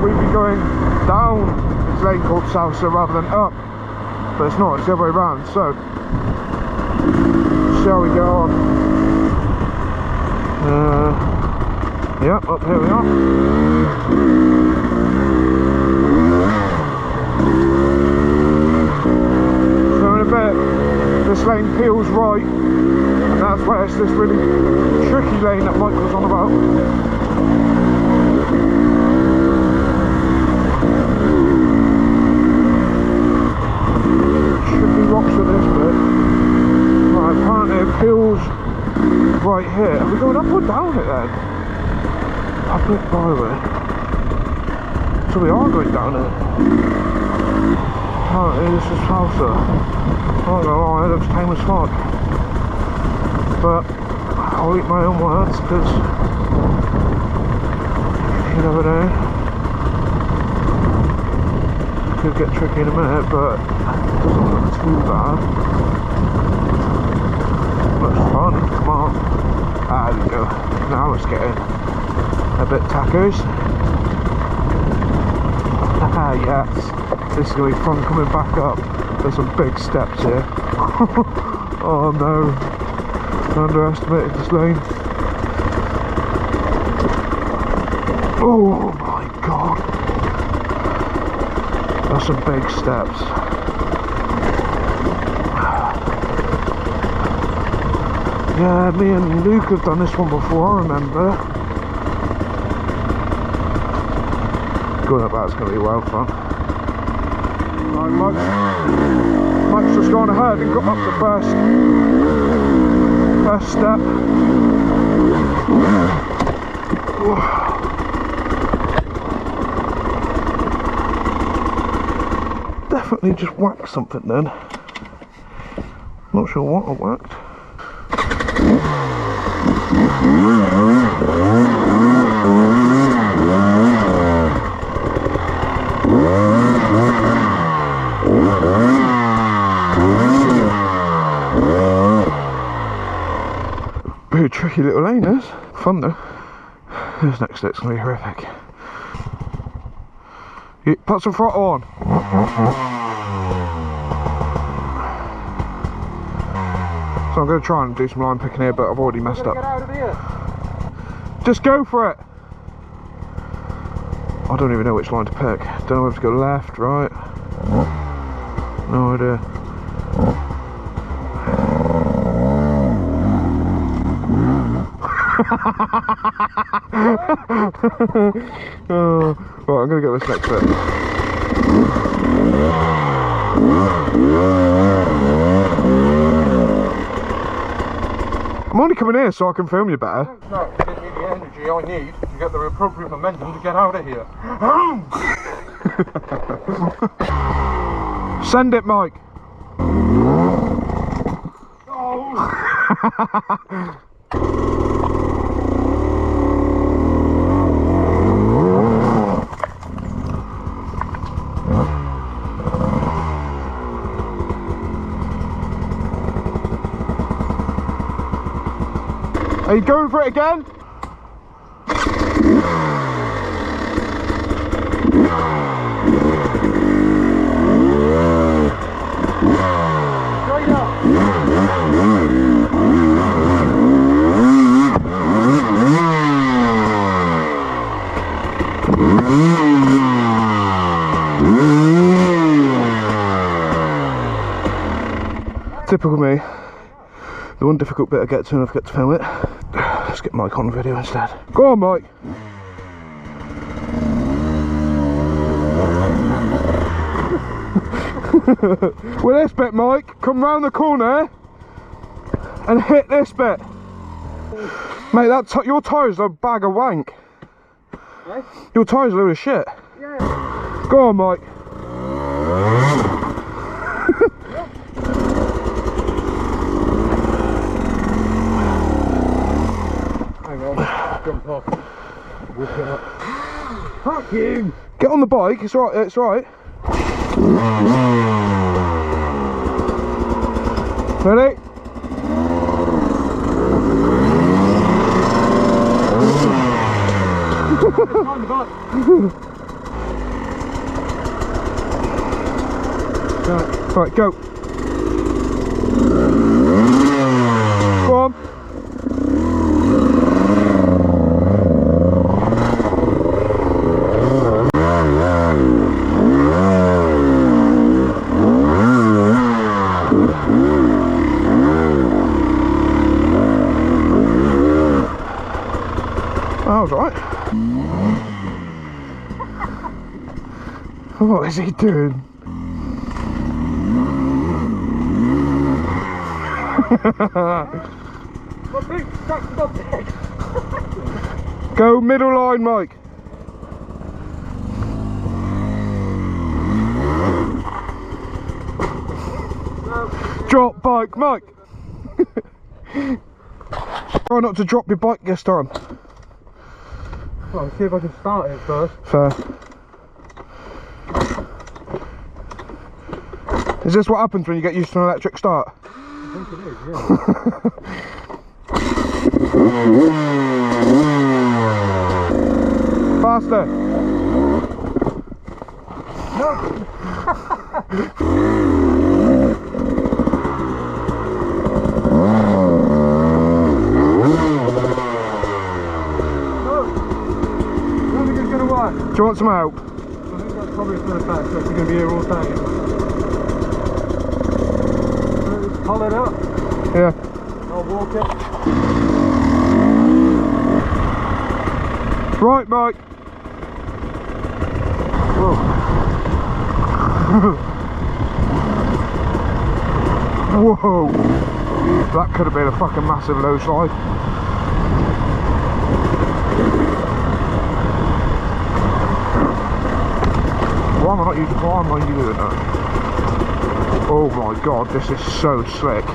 we'd be going down this lane called SALSA rather than up, but it's not, it's the other way around. So shall we go on? Yep, up here we are. So in a bit, this lane peels right, and that's where it's this really tricky lane that Mike was on about. Tricky rocks at this bit. Right, apparently it peels right here. Are we going up or down it then? Public byway. So we are going down it. Apparently this is SALSA. I don't know, it looks tame as fuck. But I'll eat my own words because you never know. Could get tricky in a minute, but it doesn't look too bad. Looks fun, come on. Ah, there we go. Now it's getting a bit tacos. Haha, yes. This is going to be fun coming back up. There's some big steps here. Oh no. I underestimated this lane. Oh my god. That's some big steps. Yeah, me and Luke have done this one before, I remember. Going up that's going to be well fun. Right, Mike's just gone ahead and got up the first step. Definitely just whacked something then. Not sure what I whacked. Very tricky little lane, this. Fun though. This next bit's gonna be horrific. Yeah, put some throttle on. So I'm going to try and do some line picking here, but I've already messed up. Get out of here. Just go for it. I don't even know which line to pick. Don't know whether to go left, right. No idea. Oh, right, I'm going to get this next bit. I'm only coming here so I can film you better. No, give me the energy I need to get the appropriate momentum to get out of here. Send it, Mike. Oh. Are you going for it again? Typical me. The one difficult bit I get to and I forget to film it. Let's get Mike on video instead. Go on, Mike. With this bit, Mike, come round the corner and hit this bit. Mate, your tyres are a bag of wank. Right? Your tyres are a load of shit. Yeah. Go on, Mike. Jump off. Walk it up. Fuck you! Get on the bike, it's right, it's right. Ready? Right, go. Go on. That was right. What is he doing? Go middle line, Mike. Drop bike, Mike. Try not to drop your bike this time. Well, see if I can start it first. Fair. Is this what happens when you get used to an electric start? I think it is, yeah. Faster. Do you want some help? I think that's probably for the fact that you're going to be here all day. Just pull it up. Yeah. I'll walk it. Right, Mike. Whoa. Whoa. That could have been a fucking massive low slide. Why am I not using that? Oh my god, this is so slick.